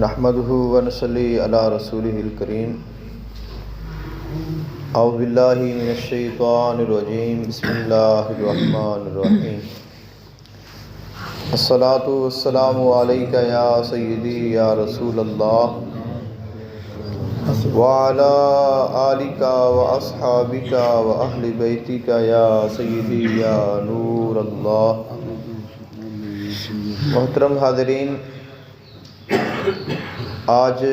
نحمده ونصلي على رسوله الكريم اعوذ باللہ من الشیطان الرجیم بسم اللہ الرحمن الرحیم الصلاۃ والسلام علیک یا سیدی یا رسول اللہ وعلی آلک واصحابک واہل بیتک یا سیدی یا نور اللہ۔ محترم حاضرین، آج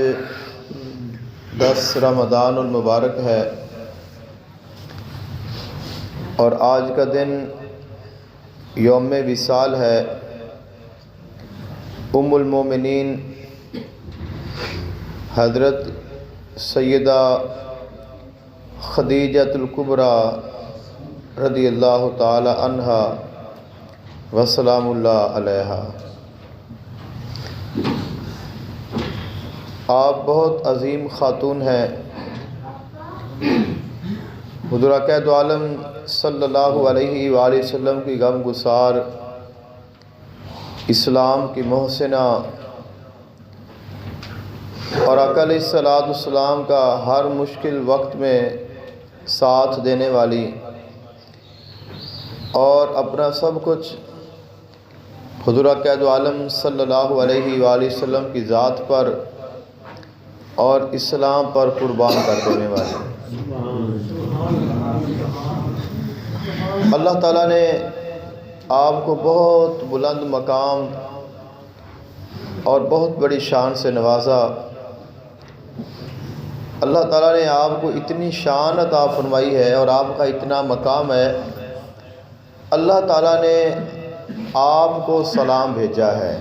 10 رمضان المبارک ہے اور آج کا دن یوم وصال ہے۔ ام المومنین حضرت سیدہ خدیجۃ الکبریٰ رضی اللہ تعالی عنہا وسلام اللہ علیہا، آپ بہت عظیم خاتون ہیں۔ حضور اقدس عالم صلی اللہ علیہ وآلہ وسلم کی غم گسار، اسلام کی محسنہ اور آقا علیہ الصلوۃ والسلام کا ہر مشکل وقت میں ساتھ دینے والی، اور اپنا سب کچھ حضور اقدس عالم صلی اللہ علیہ وآلہ وسلم کی ذات پر اور اسلام پر قربان کر دینے والی۔ اللہ تعالیٰ نے آپ کو بہت بلند مقام اور بہت بڑی شان سے نوازا۔ اللہ تعالیٰ نے آپ کو اتنی شان عطا فرمائی ہے اور آپ کا اتنا مقام ہے، اللہ تعالیٰ نے آپ کو سلام بھیجا ہے۔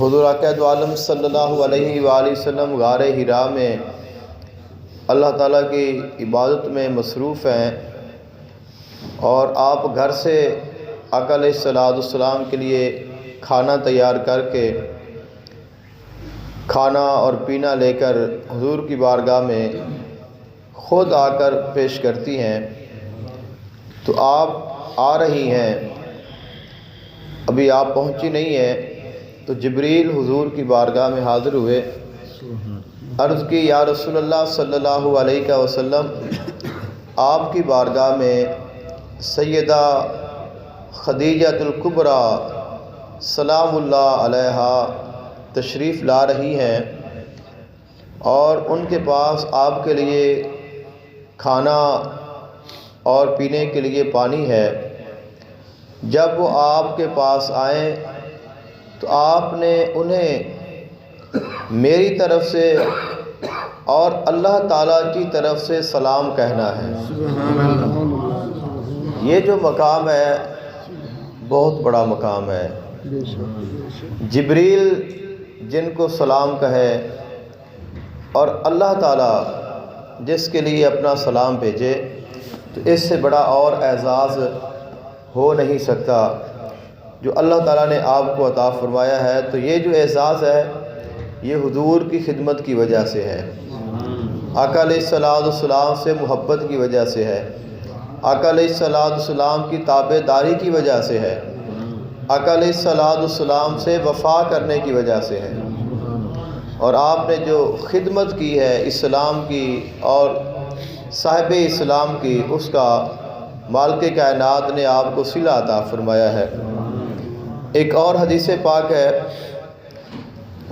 حضور اقدس عالم صلی اللہ علیہ وآلہ وسلم غار حرا میں اللہ تعالیٰ کی عبادت میں مصروف ہیں، اور آپ گھر سے آقا علیہ الصلوۃ والسلام کے لیے کھانا تیار کر کے کھانا اور پینا لے کر حضور کی بارگاہ میں خود آ کر پیش کرتی ہیں۔ تو آپ آ رہی ہیں، ابھی آپ پہنچی نہیں ہیں، تو جبریل حضور کی بارگاہ میں حاضر ہوئے، عرض کی یا رسول اللہ صلی اللہ علیہ وسلم، آپ کی بارگاہ میں سیدہ خدیجۃ الکبریٰ سلام اللہ علیہا تشریف لا رہی ہیں، اور ان کے پاس آپ کے لیے کھانا اور پینے کے لیے پانی ہے۔ جب وہ آپ کے پاس آئیں تو آپ نے انہیں میری طرف سے اور اللہ تعالیٰ کی طرف سے سلام کہنا ہے۔ یہ جو مقام ہے بہت بڑا مقام ہے۔ جبریل جن کو سلام کہے اور اللہ تعالیٰ جس کے لیے اپنا سلام بھیجے، تو اس سے بڑا اور اعزاز ہو نہیں سکتا جو اللہ تعالیٰ نے آپ کو عطا فرمایا ہے۔ تو یہ جو اعزاز ہے یہ حضور کی خدمت کی وجہ سے ہے، آقا علیہ الصلوۃ والسلام سے محبت کی وجہ سے ہے، آقا علیہ الصلوۃ والسلام کی تابع داری کی وجہ سے ہے، آقا علیہ الصلوۃ والسلام سے وفا کرنے کی وجہ سے ہے، اور آپ نے جو خدمت کی ہے اسلام کی اور صاحب اسلام کی، اس کا مالک کائنات نے آپ کو صلہ عطا فرمایا ہے۔ ایک اور حدیث پاک ہے،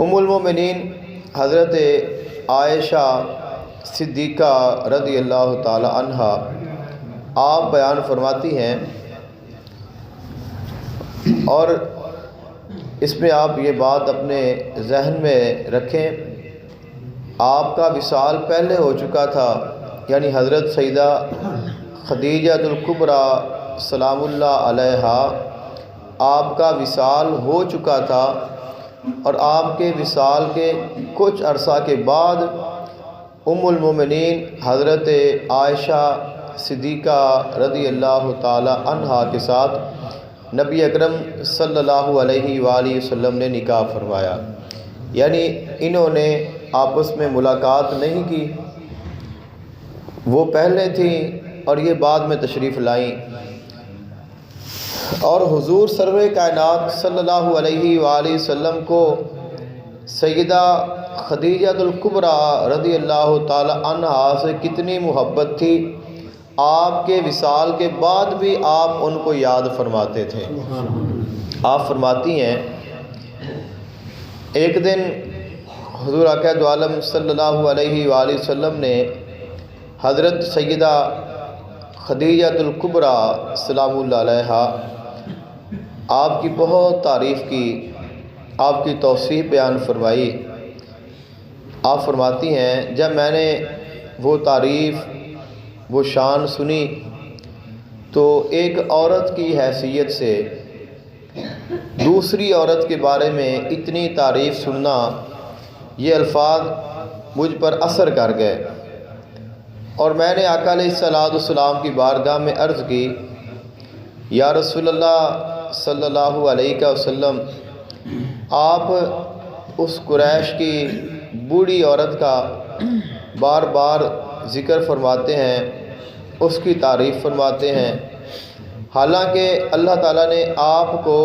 ام المومنین حضرت عائشہ صدیقہ رضی اللہ تعالی عنہا آپ بیان فرماتی ہیں، اور اس میں آپ یہ بات اپنے ذہن میں رکھیں، آپ کا وصال پہلے ہو چکا تھا، یعنی حضرت سیدہ خدیجۃ الکبریٰ سلام اللہ علیہا آپ کا وصال ہو چکا تھا، اور آپ کے وصال کے کچھ عرصہ کے بعد ام المومنین حضرت عائشہ صدیقہ رضی اللہ تعالی عنہا کے ساتھ نبی اکرم صلی اللہ علیہ وآلہ وسلم نے نکاح فرمایا، یعنی انہوں نے آپس میں ملاقات نہیں کی، وہ پہلے تھیں اور یہ بعد میں تشریف لائیں۔ اور حضور سرور کائنات صلی اللہ علیہ وآلہ وسلم کو سیدہ خدیجہ الکبریٰ رضی اللہ تعالی عنہا سے کتنی محبت تھی، آپ کے وصال کے بعد بھی آپ ان کو یاد فرماتے تھے۔ آپ فرماتی ہیں ایک دن حضور اقدس عالم صلی اللہ علیہ وآلہ وسلم نے حضرت سیدہ خدیجہ الکبریٰ سلام اللہ علیہا آپ کی بہت تعریف کی، آپ کی توصیف بیان فرمائی۔ آپ فرماتی ہیں جب میں نے وہ تعریف وہ شان سنی تو ایک عورت کی حیثیت سے دوسری عورت کے بارے میں اتنی تعریف سننا، یہ الفاظ مجھ پر اثر کر گئے، اور میں نے آقا علیہ الصلوۃ والسلام کی بارگاہ میں عرض کی، یا رسول اللہ صلی اللہ علیہ وسلم، آپ اس قریش کی بوڑھی عورت کا بار بار ذکر فرماتے ہیں، اس کی تعریف فرماتے ہیں، حالانکہ اللہ تعالیٰ نے آپ کو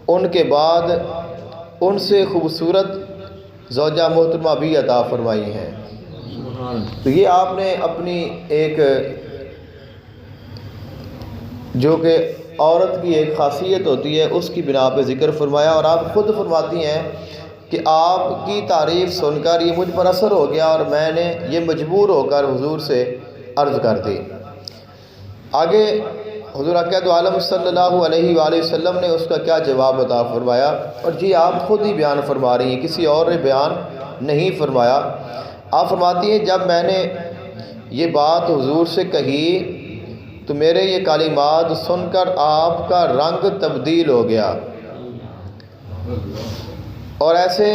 ان کے بعد ان سے خوبصورت زوجہ محترمہ بھی عطا فرمائی ہیں۔ تو یہ آپ نے اپنی ایک جو کہ عورت کی ایک خاصیت ہوتی ہے اس کی بنا پہ ذکر فرمایا، اور آپ خود فرماتی ہیں کہ آپ کی تعریف سن کر یہ مجھ پر اثر ہو گیا اور میں نے یہ مجبور ہو کر حضور سے عرض کر دی۔ آگے حضور اقدس عالم صلی اللہ علیہ وآلہ وسلم نے اس کا کیا جواب عطا فرمایا، اور جی آپ خود ہی بیان فرما رہی ہیں، کسی اور نے بیان نہیں فرمایا۔ آپ فرماتی ہیں جب میں نے یہ بات حضور سے کہی تو میرے یہ کلمات سن کر آپ کا رنگ تبدیل ہو گیا، اور ایسے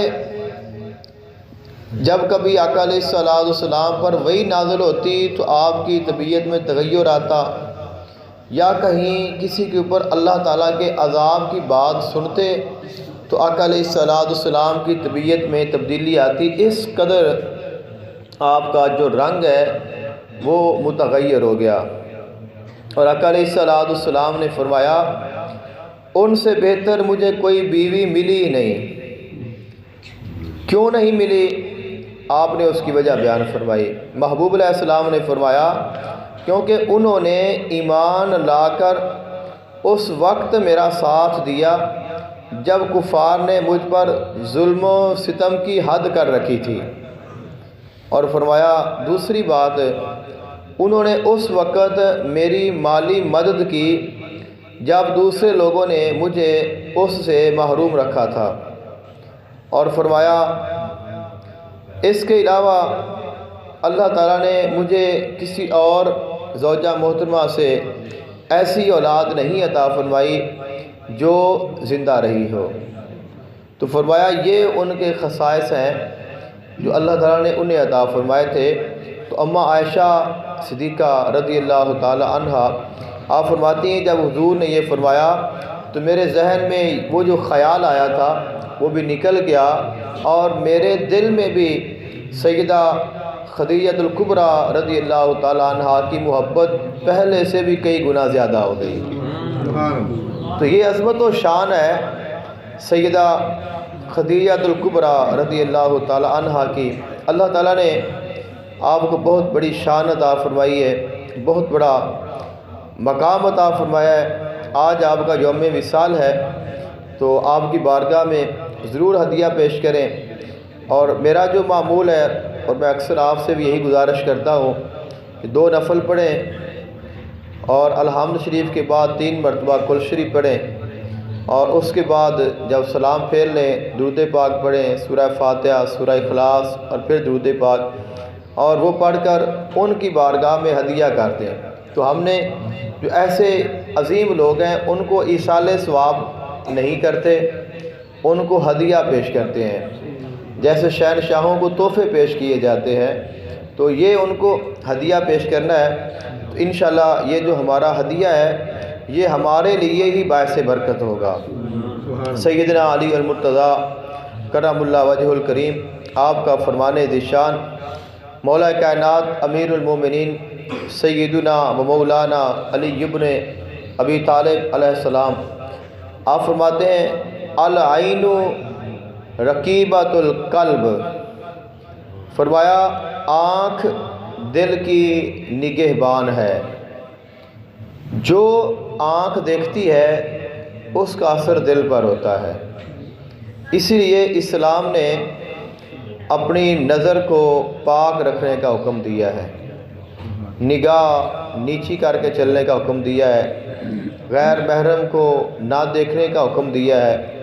جب کبھی آقا علیہ الصلوۃ والسلام پر وحی نازل ہوتی تو آپ کی طبیعت میں تغیر آتا، یا کہیں کسی کے اوپر اللہ تعالیٰ کے عذاب کی بات سنتے تو آقا علیہ الصلوۃ والسلام کی طبیعت میں تبدیلی آتی۔ اس قدر آپ کا جو رنگ ہے وہ متغیر ہو گیا، اور آقا علیہ الصلوۃ والسلام نے فرمایا ان سے بہتر مجھے کوئی بیوی ملی ہی نہیں۔ کیوں نہیں ملی؟ آپ نے اس کی وجہ بیان فرمائی۔ محبوب علیہ السلام نے فرمایا کیونکہ انہوں نے ایمان لا کر اس وقت میرا ساتھ دیا جب کفار نے مجھ پر ظلم و ستم کی حد کر رکھی تھی، اور فرمایا دوسری بات، انہوں نے اس وقت میری مالی مدد کی جب دوسرے لوگوں نے مجھے اس سے محروم رکھا تھا، اور فرمایا اس کے علاوہ اللہ تعالیٰ نے مجھے کسی اور زوجہ محترمہ سے ایسی اولاد نہیں عطا فرمائی جو زندہ رہی ہو۔ تو فرمایا یہ ان کے خصائص ہیں جو اللہ تعالیٰ نے انہیں عطا فرمائے تھے۔ تو اماں عائشہ صدیقہ رضی اللہ تعالی عنہا آپ فرماتی ہیں جب حضور نے یہ فرمایا تو میرے ذہن میں وہ جو خیال آیا تھا وہ بھی نکل گیا، اور میرے دل میں بھی سیدہ خدیجہ الکبریٰ رضی اللہ تعالی عنہا کی محبت پہلے سے بھی کئی گنا زیادہ ہو گئی۔ تو یہ عظمت و شان ہے سیدہ خدیجہ الکبریٰ رضی اللہ تعالی عنہا کی۔ اللہ تعالیٰ نے آپ کو بہت بڑی شان عطا فرمائی ہے، بہت بڑا مقام عطا فرمایا ہے۔ آج آپ کا یوم وصال ہے تو آپ کی بارگاہ میں ضرور ہدیہ پیش کریں، اور میرا جو معمول ہے اور میں اکثر آپ سے بھی یہی گزارش کرتا ہوں کہ 2 نفل پڑھیں اور الحمد شریف کے بعد 3 مرتبہ کل شریف پڑھیں، اور اس کے بعد جب سلام پھیر لیں درود پاک پڑھیں، سورہ فاتحہ، سورہ اخلاص اور پھر درود پاک، اور وہ پڑھ کر ان کی بارگاہ میں ہدیہ کرتے ہیں۔ تو ہم نے جو ایسے عظیم لوگ ہیں ان کو ایصال ثواب نہیں کرتے، ان کو ہدیہ پیش کرتے ہیں، جیسے شہنشاہوں کو تحفے پیش کیے جاتے ہیں، تو یہ ان کو ہدیہ پیش کرنا ہے۔ تو انشاءاللہ یہ جو ہمارا ہدیہ ہے یہ ہمارے لیے ہی باعث برکت ہوگا۔ سیدنا علی المرتضیٰ کرم اللہ وجہ الکریم آپ کا فرمان ذیشان مولا کائنات امیر المومنین سیدنا و مولانا علی ابن ابی طالب علیہ السلام، آپ فرماتے ہیں العین رقیبۃ القلب، فرمایا آنکھ دل کی نگہبان ہے، جو آنکھ دیکھتی ہے اس کا اثر دل پر ہوتا ہے۔ اسی لیے اسلام نے اپنی نظر کو پاک رکھنے کا حکم دیا ہے، نگاہ نیچی کر کے چلنے کا حکم دیا ہے، غیر محرم کو نہ دیکھنے کا حکم دیا ہے۔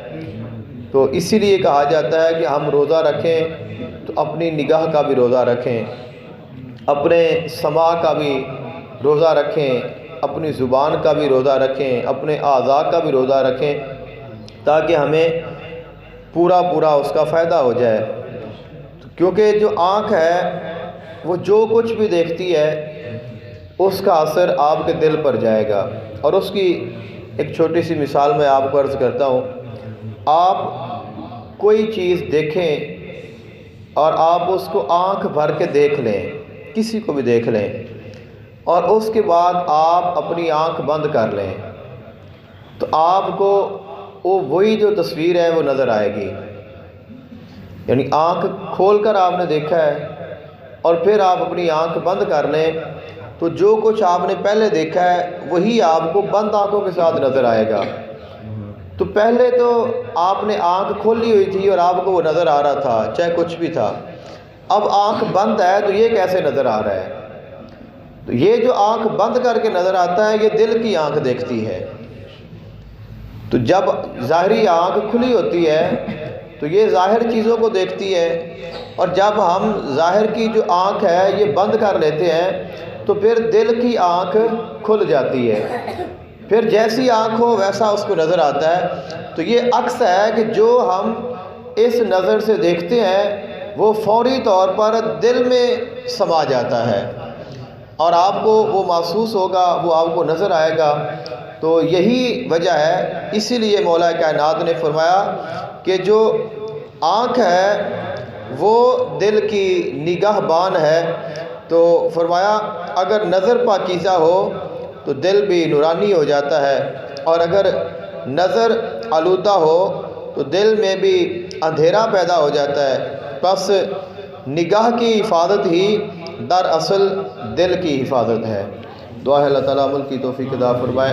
تو اسی لیے کہا جاتا ہے کہ ہم روزہ رکھیں تو اپنی نگاہ کا بھی روزہ رکھیں، اپنے سماع کا بھی روزہ رکھیں، اپنی زبان کا بھی روزہ رکھیں، اپنے اعضاء کا بھی روزہ رکھیں، تاکہ ہمیں پورا اس کا فائدہ ہو جائے۔ کیونکہ جو آنکھ ہے وہ جو کچھ بھی دیکھتی ہے اس کا اثر آپ کے دل پر جائے گا۔ اور اس کی ایک چھوٹی سی مثال میں آپ کو عرض کرتا ہوں، آپ کوئی چیز دیکھیں اور آپ اس کو آنکھ بھر کے دیکھ لیں، کسی کو بھی دیکھ لیں، اور اس کے بعد آپ اپنی آنکھ بند کر لیں، تو آپ کو وہی جو تصویر ہے وہ نظر آئے گی۔ یعنی آنکھ کھول کر آپ نے دیکھا ہے اور پھر آپ اپنی آنکھ بند کر لیں تو جو کچھ آپ نے پہلے دیکھا ہے وہی آپ کو بند آنکھوں کے ساتھ نظر آئے گا۔ تو پہلے تو آپ نے آنکھ کھولی ہوئی تھی اور آپ کو وہ نظر آ رہا تھا، چاہے کچھ بھی تھا، اب آنکھ بند ہے تو یہ کیسے نظر آ رہا ہے؟ تو یہ جو آنکھ بند کر کے نظر آتا ہے یہ دل کی آنکھ دیکھتی ہے۔ تو جب ظاہری آنکھ کھلی ہوتی ہے تو یہ ظاہر چیزوں کو دیکھتی ہے، اور جب ہم ظاہر کی جو آنکھ ہے یہ بند کر لیتے ہیں تو پھر دل کی آنکھ کھل جاتی ہے، پھر جیسی آنکھ ہو ویسا اس کو نظر آتا ہے۔ تو یہ عکس ہے کہ جو ہم اس نظر سے دیکھتے ہیں وہ فوری طور پر دل میں سما جاتا ہے اور آپ کو وہ محسوس ہوگا، وہ آپ کو نظر آئے گا۔ تو یہی وجہ ہے، اسی لیے مولا کائنات نے فرمایا کہ جو آنکھ ہے وہ دل کی نگاہ بان ہے۔ تو فرمایا اگر نظر پاکیزہ ہو تو دل بھی نورانی ہو جاتا ہے، اور اگر نظر آلودہ ہو تو دل میں بھی اندھیرا پیدا ہو جاتا ہے۔ بس نگاہ کی حفاظت ہی دراصل دل کی حفاظت ہے۔ دعا ہے اللہ تعالیٰ عمل کی توفیق عطا فرمائے۔